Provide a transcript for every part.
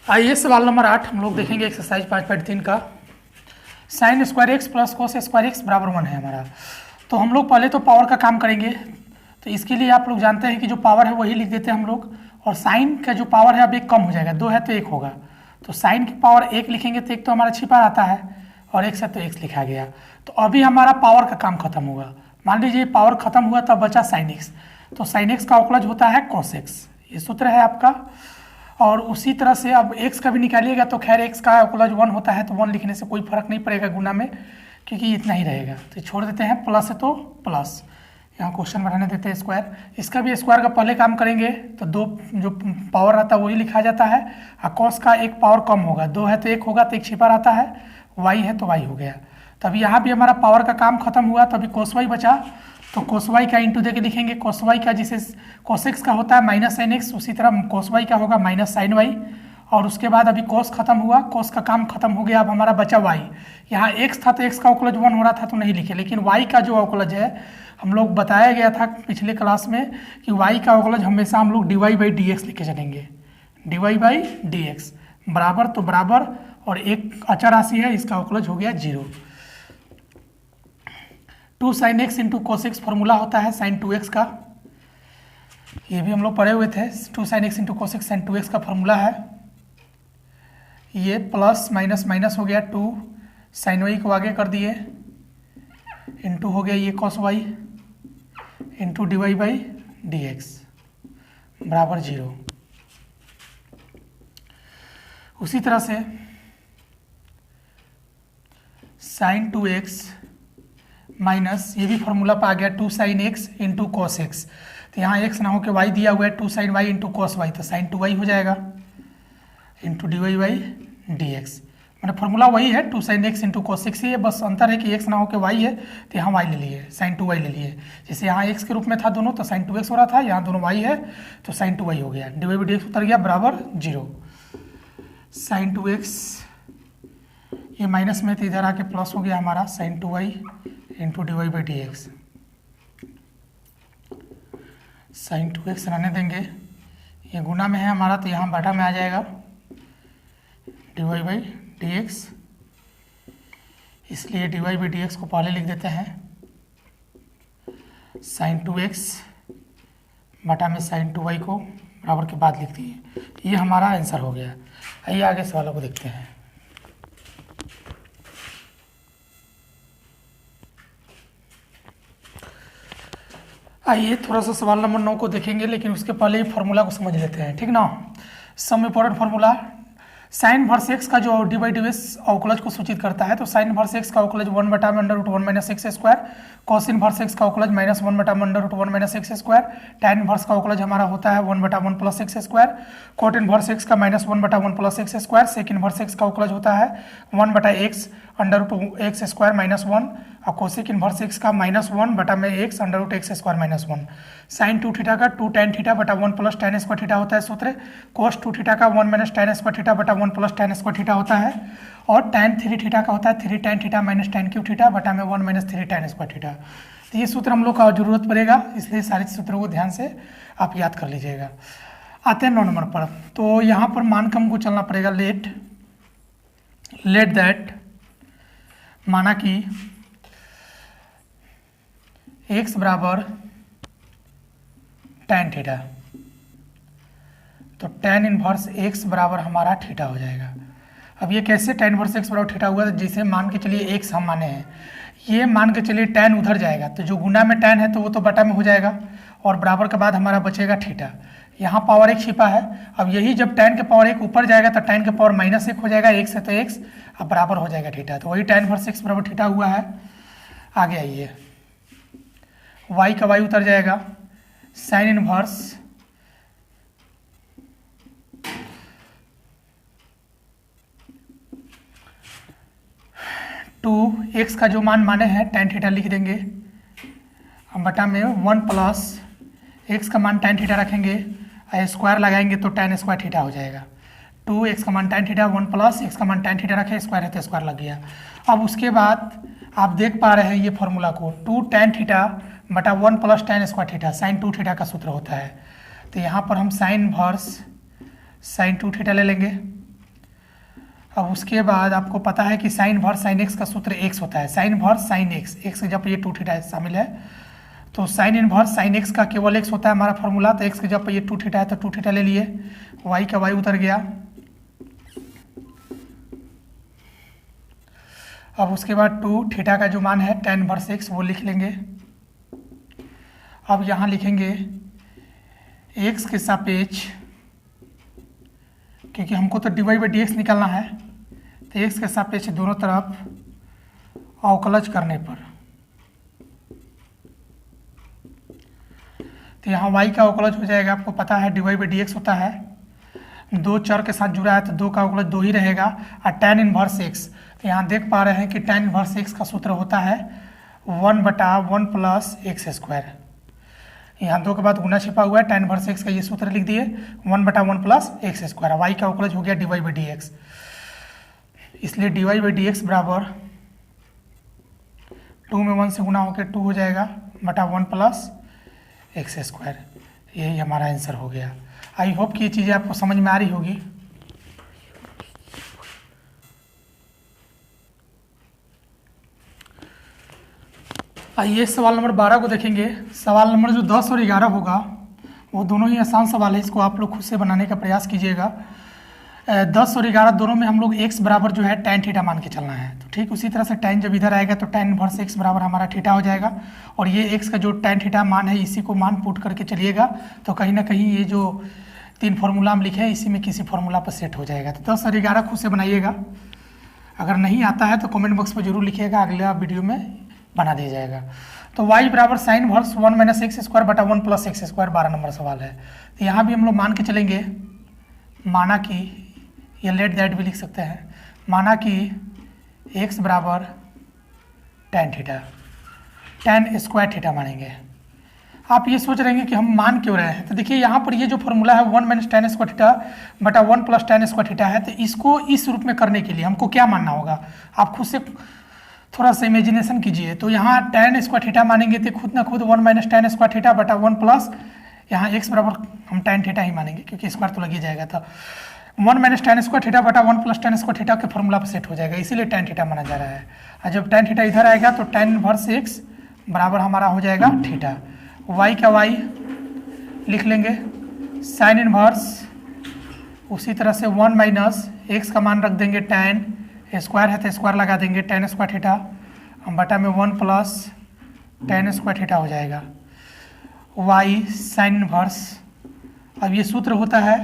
आइए सवाल नंबर 8 हम लोग देखेंगे एक्सरसाइज 5.3 का। Sine square x plus cos square x बराबर 1 है हमारा। तो हम लोग पहले तो पावर का काम करेंगे। तो इसके लिए आप लोग जानते हैं कि जो पावर है वही लिख देते हैं हम लोग, और साइन का जो पावर है अब एक कम हो जाएगा, 2 है तो 1 होगा। तो साइन की पावर 1 लिखेंगे तो एक तो हमारा छिपा रहता है, और 1 से तो x लिखा गया। तो अभी हमारा पावर का काम खत्म हुआ। मान लीजिए पावर खत्म हुआ तब बचा साइन एक्स। तो साइन एक्स का अवकलज होता है कॉस एक्स, ये सूत्र है आपका। और उसी तरह से अब x का भी निकालिएगा तो खैर x का अवकलज 1 होता है, तो 1 लिखने से कोई फर्क नहीं पड़ेगा गुना में, क्योंकि इतना ही रहेगा। तो छोड़ देते हैं, प्लस है तो प्लस, यहाँ क्वेश्चन बढ़ाने देते हैं स्क्वायर। इसका भी स्क्वायर का पहले काम करेंगे तो 2 जो पावर रहता है वही लिखा जाता है, और कॉस का एक पावर कम होगा, 2 है तो 1 होगा, तो 1 छिपा रहता है, y है तो y हो गया। तभी यहाँ भी हमारा पावर का काम खत्म हुआ, तभी कोस y बचा। तो कोस y का इंटू दे के लिखेंगे, कोस y का जिसे कोस x का होता है माइनस साइन एक्स, उसी तरह कोस y का होगा माइनस साइन y। और उसके बाद अभी कोस खत्म हुआ, कोस का काम खत्म हो गया, अब हमारा बचा y। यहाँ x था तो x का अवकलज 1 हो रहा था तो नहीं लिखे, लेकिन y का जो अवकलज है हम लोग बताया गया था पिछले क्लास में कि y का अवकलज हमेशा हम लोग dy बाई डी एक्स लिखे चलेंगे। dy बाई डी एक्स बराबर तो बराबर, और एक अचर राशि है, इसका अवकलज हो गया 0। 2 sine x into cos x formula होता है साइन 2x का, ये भी हम लोग पढ़े हुए थे। 2 sine x into cos x sine 2x का फॉर्मूला है। ये प्लस माइनस माइनस हो गया, 2 साइन y को आगे कर दिए, इंटू हो गया ये cos y into d y by d x बराबर 0। उसी तरह से साइन 2x माइनस ये भी फॉर्मूला पर आ गया 2 sine x into cos x. तो यहाँ x ना हो के y दिया हुआ है, 2 sine y into cos y, तो साइन 2y हो जाएगा into d y by d x. मैंने फॉर्मूला वही है, 2 sine x into cos x ही है, बस अंतर है कि x ना हो के y है, तो यहाँ y ले लिए, साइन 2y ले लिए। जैसे यहाँ x के रूप में था दोनों तो साइन 2x हो रहा था, यहाँ दोनों y है तो साइन 2y हो गया, d y by d x उतर गया बराबर 0। साइन 2x ये माइनस में तो इधर आके प्लस हो गया हमारा, sine 2y into d y by d x. Sine 2x रहने देंगे, ये गुना में है हमारा तो यहाँ बटा में आ जाएगा d y by d x, इसलिए d y by d x को पहले लिख देते हैं, साइन 2x बटा में साइन 2y को बराबर के बाद लिख दिए। ये हमारा आंसर हो गया। आइए आगे सवालों को देखते हैं। आइए थोड़ा सा सवाल नंबर 9 को देखेंगे, लेकिन उसके पहले ही फॉर्मूला को समझ लेते हैं, ठीक ना। Some important formula, sine inverse x का जो डी बाई डी एक्स अवकलज को सूचित करता है, तो साइन इनवर्स एक्स का अवकलज 1 बटा में under root 1 minus x square, cos inverse x का अवकलज माइनस 1 बटा में under root 1 minus x square, tan inverse का अवकलज हमारा होता है 1 बटा 1 plus x square, cot inverse x का माइनस 1 बटा 1 plus x square, sec inverse x का अवकलज होता है 1 बटा x under root x square minus 1, और कोसेक इनवर्स एक्स का माइनस 1 बटा में x under root x square minus 1। Sine 2 theta का 2 टैन थीटा बटा 1 प्लस टैन स्क्वायर थीटा होता है सूत्र। कोस 2 थीटा का 1 माइनस टैन स्क्वायर थीटा बटा 1 प्लस टैन स्क्वायर थीटा होता है। और टैन 3 थीटा का होता है 3 tan theta minus tan cube theta बटा में 1 माइनस 3 टैन स्क्वायर थीटा। तो ये सूत्र हम लोग का जरूरत पड़ेगा, इसलिए सारे सूत्रों को ध्यान से आप याद कर लीजिएगा। आते हैं 9 नंबर पर। तो यहाँ पर मान के हमको चलना पड़ेगा, लेट दैट, माना कि x बराबर टैन थीटा, तो टैन इनवर्स x बराबर हमारा थीटा हो जाएगा। अब ये कैसे टैन इनवर्स x बराबर थीटा हुआ, जिसे मान के चलिए x हम माने हैं, ये मान के चलिए टैन उधर जाएगा, तो जो गुना में टैन है तो वो तो बटा में हो जाएगा, और बराबर के बाद हमारा बचेगा थीटा। यहाँ पावर 1 छिपा है, अब यही जब टैन के पावर 1 ऊपर जाएगा तो टैन के पावर माइनस 1 हो जाएगा, x है तो x, अब बराबर हो जाएगा थीटा। तो वही टैन इनवर्स x बराबर थीटा हुआ है। आगे आइए, y का y उतर जाएगा, साइन इनवर्स टू एक्स का जो मान माने हैं टैन थीटा लिख देंगे, हम बटा में 1 प्लस एक्स का मान टैन थीटा रखेंगे, स्क्वायर लगाएंगे तो टैन स्क्वायर थीटा हो जाएगा। 2 एक्स का मान टैन थीटा 1 प्लस एक्स का मान टैन थीटा रखे, स्क्वायर है तो स्क्वायर लग गया। अब उसके बाद आप देख पा रहे हैं ये फॉर्मूला को, 2 टैन थीटा बटा 1 plus tan square theta sine 2 theta का सूत्र होता है। तो यहाँ पर हम साइन इनवर्स साइन 2 थीटा ले लेंगे, अब उसके बाद आपको पता है कि साइन इनवर्स साइन एक्स का सूत्र एक्स होता है, sine inverse sine x, x जब ये 2 थीटा शामिल है तो साइन इनवर्स साइन एक्स का केवल एक्स होता है हमारा फॉर्मूला, तो एक्स के जब ये 2 थीटा है तो 2 थीटा ले लिए, वाई का वाई उतर गया। अब उसके बाद 2 थीटा का जो मान है tan इनवर्स एक्स वो लिख लेंगे। अब यहाँ लिखेंगे एक्स के सापेक्ष, क्योंकि हमको तो dy बाई डी एक्स निकालना है, तो एक्स के सापेक्ष दोनों तरफ अवकलज करने पर, तो यहाँ y का अवकलज हो जाएगा, आपको पता है dy बाई डी एक्स होता है, 2 चर के साथ जुड़ा है तो 2 का अवकलज 2 ही रहेगा, और tan इनवर्स एक्स, तो यहाँ देख पा रहे हैं कि tan इनवर्स एक्स का सूत्र होता है 1/1 प्लस एक्स स्क्वायर, यहाँ 2 के बाद गुना छिपा हुआ है, tan इनवर्स एक्स का ये सूत्र लिख दिए 1/1 प्लस एक्स स्क्वायर, वाई का अवकलज हो गया dy बाई डी एक्स, इसलिए dy बाई डी एक्स बराबर 2 में 1 से गुना होकर 2 हो जाएगा बटा 1 प्लस एक्स स्क्वायर, यही हमारा आंसर हो गया। आई होप कि ये चीज़ें आपको समझ में आ रही होगी। आइए सवाल नंबर 12 को देखेंगे। सवाल नंबर जो 10 और 11 होगा वो दोनों ही आसान सवाल है, इसको आप लोग खुद से बनाने का प्रयास कीजिएगा। 10 और 11 दोनों में हम लोग x बराबर जो है tan थीटा मान के चलना है, तो ठीक उसी तरह से tan जब इधर आएगा तो tan इनवर्स x बराबर हमारा थीटा हो जाएगा, और ये x का जो tan थीटा मान है इसी को मान पुट करके चलिएगा, तो कहीं ना कहीं ये जो 3 फार्मूला हम लिखे हैं इसी में किसी फार्मूला पर सेट हो जाएगा। तो 10 और 11 खुद से बनाइएगा, अगर नहीं आता है तो कमेंट बॉक्स में जरूर लिखिएगा, अगला वीडियो में बना दिया जाएगा। तो y बराबर sine inverse 1 minus x square बटा 1 प्लस एक्स स्क्वायर 12 नंबर सवाल है। तो यहाँ भी हम लोग मान के चलेंगे, माना कि या लेट दैट भी लिख सकते हैं, माना कि x बराबर tan theta, tan square theta मानेंगे। आप ये सोच रहे हैं कि हम मान क्यों रहे हैं, तो देखिए यहाँ पर ये जो फॉर्मूला है 1 माइनस tan स्क्वायर थीटा बटा 1 प्लस tan स्क्वायर थीटा है, तो इसको इस रूप में करने के लिए हमको क्या मानना होगा, आप खुद से थोड़ा सा इमेजिनेशन कीजिए। तो यहाँ tan स्क्वायर थीटा मानेंगे तो खुद ना खुद 1 माइनस tan स्क्वायर थीटा बटा 1 प्लस यहाँ x बराबर हम tan थीटा ही मानेंगे क्योंकि स्क्वायर तो लग ही जाएगा, तो 1 माइनस tan स्क्वायर थीटा बटा 1 प्लस tan स्क्वायर थीटा के फॉर्मूला पर सेट हो जाएगा, इसीलिए tan थीटा माना जा रहा है। और जब tan थीटा इधर आएगा तो tan इनवर्स x बराबर हमारा हो जाएगा थीटा, y का y लिख लेंगे, साइन इनवर्स उसी तरह से 1 माइनस x का मान रख देंगे tan, स्क्वायर है तो स्क्वायर लगा देंगे tan स्क्वायर थीटा बटा में 1 प्लस tan स्क्वायर थीटा हो जाएगा, y साइन इनवर्स, अब ये सूत्र होता है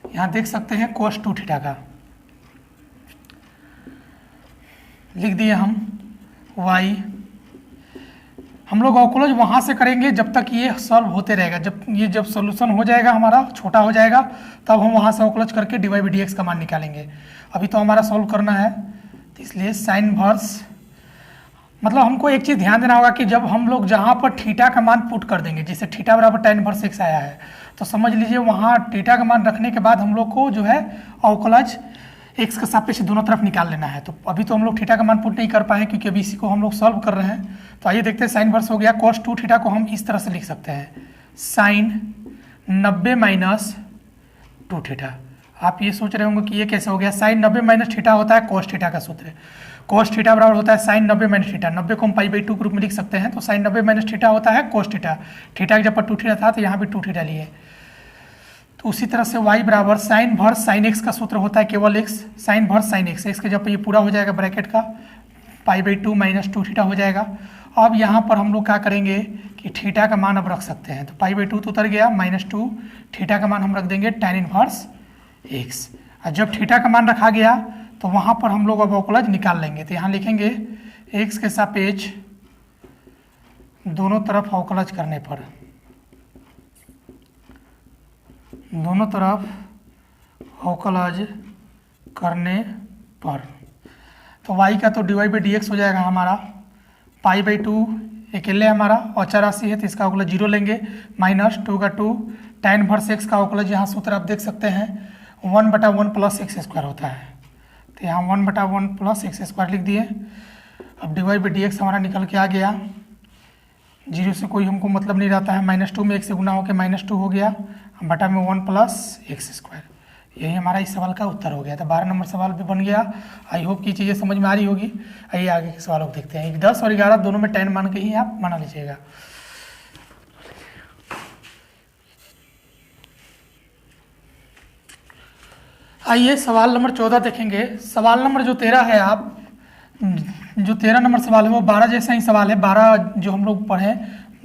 यहाँ देख सकते हैं cos 2 थीटा का, लिख दिए हम y, हम लोग अवकलज वहाँ से करेंगे जब तक ये सॉल्व होते रहेगा, जब सोल्यूशन हो जाएगा हमारा छोटा हो जाएगा तब हम वहाँ से अवकलज करके dy बाई डी एक्स का मान निकालेंगे। अभी तो हमारा सॉल्व करना है, तो इसलिए साइन इनवर्स, मतलब हमको एक चीज़ ध्यान देना होगा कि जब हम लोग जहाँ पर थीटा का मान पुट कर देंगे, जैसे थीटा बराबर tan इनवर्स एक्स आया है, तो समझ लीजिए वहाँ थीटा का मान रखने के बाद हम लोग को जो है अवकलज एक्स के सापेक्ष दोनों तरफ निकाल लेना है। तो अभी तो हम लोग थीटा का मान पुट नहीं कर पाए क्योंकि अभी इसी को हम लोग सॉल्व कर रहे हैं। तो आइए देखते हैं, साइन इनवर्स हो गया, cos 2 थीटा को हम इस तरह से लिख सकते हैं, साइन 90 माइनस 2 थीटा। आप ये सोच रहे होंगे कि ये कैसे हो गया, साइन 90 माइनस थीटा होता है cos थीटा का सूत्र, cos थीटा बराबर होता है साइन 90 माइनस थीटा, 90 को हम पाई बाई 2 के रूप में लिख सकते हैं, तो साइन 90 माइनस थीटा होता है cos थीटा, थीटा के जब पर 2 थीटा था तो यहाँ भी 2 थीटा लिए। तो उसी तरह से y बराबर साइन इनवर्स साइन एक्स का सूत्र होता है केवल x, sine inverse sine x, x के जब ये पूरा हो जाएगा ब्रैकेट का पाई बाई 2 माइनस 2 थीटा हो जाएगा। अब यहाँ पर हम लोग क्या करेंगे कि थीटा का मान अब रख सकते हैं, तो पाई बाई 2 तो उतर गया, माइनस 2 थीटा का मान हम रख देंगे tan इनवर्स x, और जब थीटा का मान रखा गया तो वहाँ पर हम लोग अब अवकलज निकाल लेंगे। तो यहाँ लिखेंगे x के सापेक्ष दोनों तरफ अवकलज करने पर, दोनों तरफ अवकलज करने पर, तो y का तो dy बाई डी एक्स हो जाएगा हमारा, पाई बाई 2 अकेले हमारा, और अचर राशि है तो इसका अवकलज 0 लेंगे, माइनस 2 का 2 tan इनवर्स x का अवकलज यहाँ सूत्र आप देख सकते हैं 1/1 प्लस एक्स स्क्वायर होता है, तो यहाँ 1/1 प्लस एक्स स्क्वायर लिख दिए। अब dy बाई डी एक्स हमारा निकल के आ गया, 0 से कोई हमको मतलब नहीं रहता है, -2 में 1 से गुना होकर -2 हो गया बटा में 1 प्लस एक्स स्क्वायर, यही हमारा इस सवाल का उत्तर हो गया। तो 12 नंबर सवाल भी बन गया। आई होप की चीज़ें समझ में आ रही होगी। आइए आगे के सवालों को देखते हैं। 10 और 11 दोनों में 10 मान के ही आप बना लीजिएगा। आइए सवाल नंबर 14 देखेंगे। सवाल नंबर जो 13 है, आप जो 13 नंबर सवाल है वो 12 जैसा ही सवाल है। 12 जो हम लोग पढ़े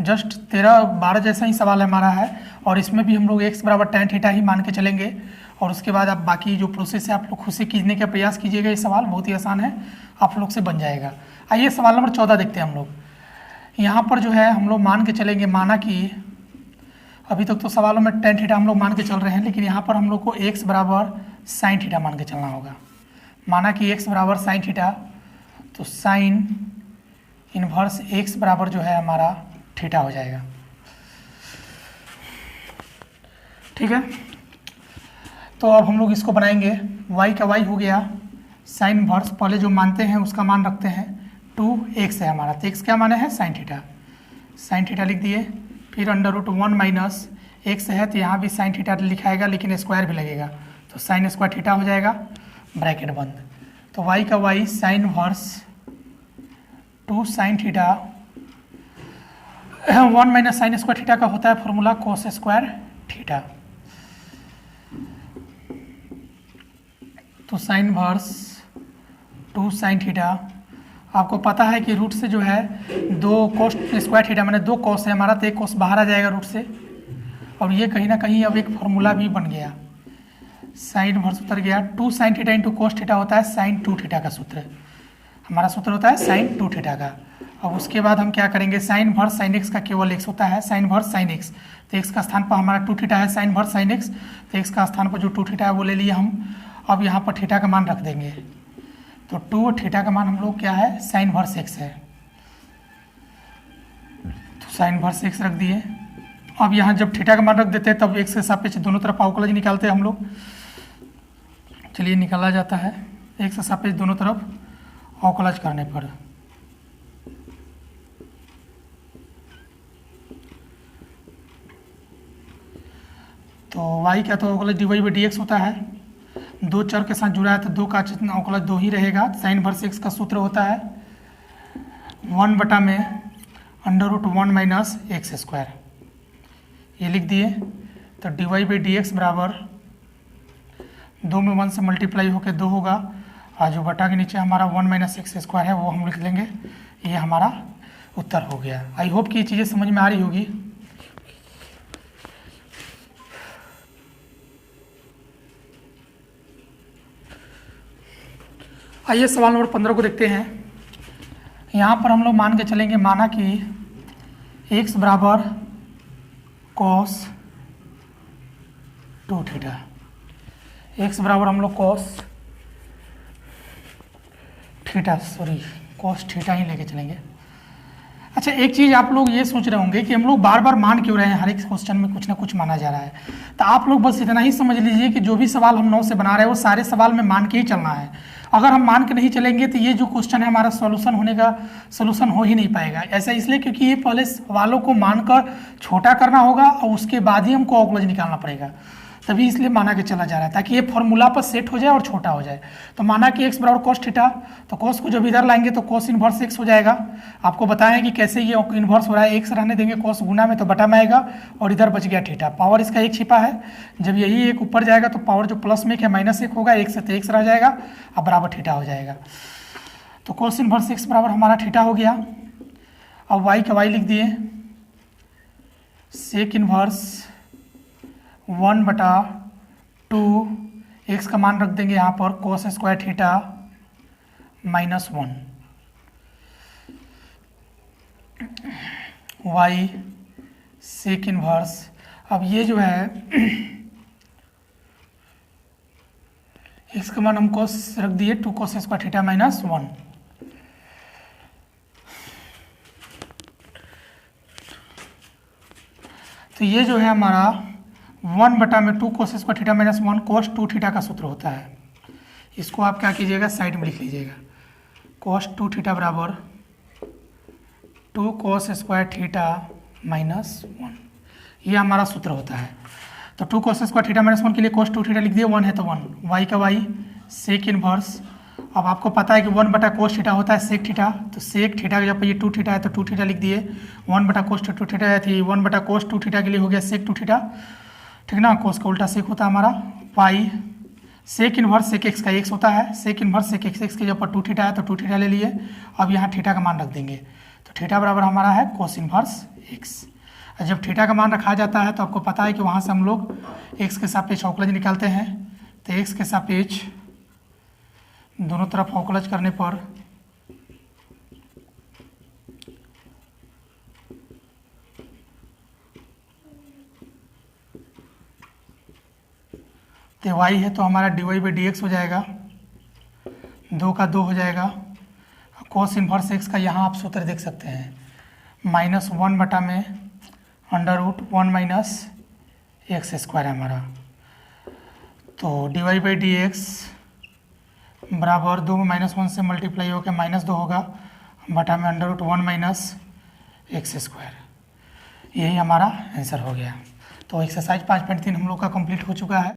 जस्ट 12 जैसा ही सवाल हमारा है, और इसमें भी हम लोग x बराबर tan थीटा ही मान के चलेंगे। और उसके बाद आप बाकी जो प्रोसेस है आप लोग खुद से कीजने का प्रयास कीजिएगा। ये सवाल बहुत ही आसान है, आप लोग से बन जाएगा। आइए सवाल नंबर 14 देखते हैं हम लोग। यहाँ पर जो है हम लोग मान के चलेंगे, माना कि अभी तक तो सवालों में tan थीटा हम लोग मान के चल रहे हैं, लेकिन यहाँ पर हम लोग को x बराबर sin थीटा मान के चलना होगा। माना कि x बराबर sin थीटा, तो साइन इनवर्स x बराबर जो है हमारा थीटा हो जाएगा। ठीक है, तो अब हम लोग इसको बनाएंगे। y का y हो गया, साइन इनवर्स पहले जो मानते हैं उसका मान रखते हैं, 2x है हमारा, तो x क्या माने है साइन थीटा। साइन थीटा लिख दिए, फिर √1 माइनस x है तो यहाँ भी साइन थीटा लिखाएगा, लेकिन स्क्वायर भी लगेगा, तो साइन स्क्वायर थीटा हो जाएगा, ब्रैकेट बंद। तो y का y sine inverse 2 sine theta 1 minus sine square theta का होता है फॉर्मूला कोस स्क्वायर थीटा। तो साइन इनवर्स 2 साइन थीटा, आपको पता है कि रूट से जो है 2 कोस स्क्वायर थीटा मैंने 2 कोस है हमारा, तो एक कोस बाहर आ जाएगा रूट से, और ये कहीं ना कहीं अब एक फॉर्मूला भी बन गया। साइन इनवर्स उतर गया, 2 sine theta into cos theta होता है साइन 2 थीटा का सूत्र, हमारा सूत्र होता है साइन 2 थीटा का। अब उसके बाद हम क्या करेंगे, साइन इनवर्स साइन एक्स का केवल एक्स होता है, साइन इनवर्स साइन एक्स, तो एक्स का स्थान पर हमारा 2 थीटा है, साइन इनवर्स साइन एक्स, तो एक्स का स्थान पर जो 2 थीटा है वो ले लिए हम। अब यहाँ पर थीटा का मान रख देंगे, तो 2 थीटा का मान हम लोग क्या है साइन इनवर्स एक्स है, तो साइन इनवर्स एक्स रख दिए। अब यहाँ जब थीटा का मान रख देते हैं तब एक्स के सापेक्ष दोनों तरफ अवकलज निकालते हैं हम लोग। चलिए निकाला जाता है, एक्स के सापेक्ष दोनों तरफ अवकलज करने पर। तो y का तो अवकलज dy बाई डी एक्स होता है, 2 चर के साथ जुड़ा है तो 2 का अवकलज 2 ही रहेगा। साइन इनवर्स एक्स का सूत्र होता है 1 बटा में √1 माइनस एक्स स्क्वायर, ये लिख दिए। तो dy बाई डी एक्स बराबर 2 में 1 से मल्टीप्लाई होकर 2 होगा, और जो बटा के नीचे हमारा 1 माइनस एक्स स्क्वायर है वो हम लिख लेंगे, ये हमारा उत्तर हो गया। आई होप कि ये चीज़ें समझ में आ रही होगी। आइए सवाल नंबर 15 को देखते हैं। यहाँ पर हम लोग मान के चलेंगे, माना कि x बराबर cos 2 थीटा, x बराबर हम लोग cos थीटा ही लेके चलेंगे। अच्छा, एक चीज़ आप लोग ये सोच रहे होंगे कि हम लोग बार बार मान क्यों रहे हैं, हर एक क्वेश्चन में कुछ ना कुछ माना जा रहा है। तो आप लोग बस इतना ही समझ लीजिए कि जो भी सवाल हम 9 से बना रहे हैं वो सारे सवाल में मान के ही चलना है। अगर हम मान के नहीं चलेंगे तो ये जो क्वेश्चन है हमारा सोल्यूशन हो ही नहीं पाएगा। ऐसा इसलिए क्योंकि ये पहले सवालों को मानकर छोटा करना होगा और उसके बाद ही हमको अवकलज निकालना पड़ेगा, तभी इसलिए माना के चला जा रहा है ताकि ये फॉर्मूला पर सेट हो जाए और छोटा हो जाए। तो माना कि x बराबर cos थीटा, तो cos को जब इधर लाएंगे तो cos इनवर्स x हो जाएगा। आपको बताएं कि कैसे ये इनवर्स हो रहा है, x रहने देंगे cos गुना में तो बटा में आएगा, और इधर बच गया थीटा, पावर इसका एक छिपा है, जब यही एक ऊपर जाएगा तो पावर जो प्लस में क्या माइनस 1 होगा, एक से तो x रह जाएगा और बराबर थीटा हो जाएगा। तो cos इनवर्स x बराबर हमारा थीटा हो गया। अब y का y लिख दिए, सेक इनवर्स 1 बटा 2, एक्स का मान रख देंगे यहाँ पर cos square theta minus 1, y sec inverse. अब ये जो है एक्स का मान हम कोस रख दिए 2 कोस स्क्वायर थीटा माइनस 1। तो ये जो है हमारा 1 बटा में 2 कोस स्क्वायर थीटा माइनस 1 कोस 2 थीटा का सूत्र होता है। इसको आप क्या कीजिएगा, साइड में लिख लीजिएगा, कोस 2 थीटा बराबर 2 कोस स्क्वायर थीटा माइनस 1, ये हमारा सूत्र होता है। तो 2 cos स्क्वायर थीटा माइनस 1 के लिए cos 2 थीटा लिख दिए, 1 है तो 1, y का y सेक इनवर्स। अब आपको पता है कि 1 बटा कोस थीटा होता है सेक थीटा, तो सेक थीटा का जब ये 2 थीटा है तो 2 थीटा लिख दिए, 1 बटा कोस 2 थीटा है, 1 बटा कोस 2 थीटा के लिए हो गया सेक 2 थीटा, ठीक ना। कोस का उल्टा सेक होता है हमारा पाई, सेक इनवर्स सेक एक्स का एक्स होता है, सेक इनवर्स सेक एक्स के जब 2 थीटा है तो 2 थीटा ले लिए। अब यहाँ थीटा का मान रख देंगे, तो थीटा बराबर हमारा है कोस इनवर्स एक्स। जब थीटा का मान रखा जाता है तो आपको पता है कि वहाँ से हम लोग एक्स के सापेक्ष अवकलज निकालते हैं, तो एक्स के सापेक्ष दोनों तरफ अवकलज करने पर तो y है तो हमारा dy बाई डी एक्स हो जाएगा, 2 का 2 हो जाएगा। कोस इन्वर्स एक्स का यहाँ आप सूत्र देख सकते हैं, -1 बटा में √1 माइनस एक्स स्क्वायर है हमारा। तो dy बाई डी एक्स बराबर 2 में -1 से मल्टीप्लाई होकर -2 होगा, बटा में √1 माइनस एक्स स्क्वायर। यही हमारा आंसर हो गया। तो एक्सरसाइज 5.3 हम लोग का कंप्लीट हो चुका है।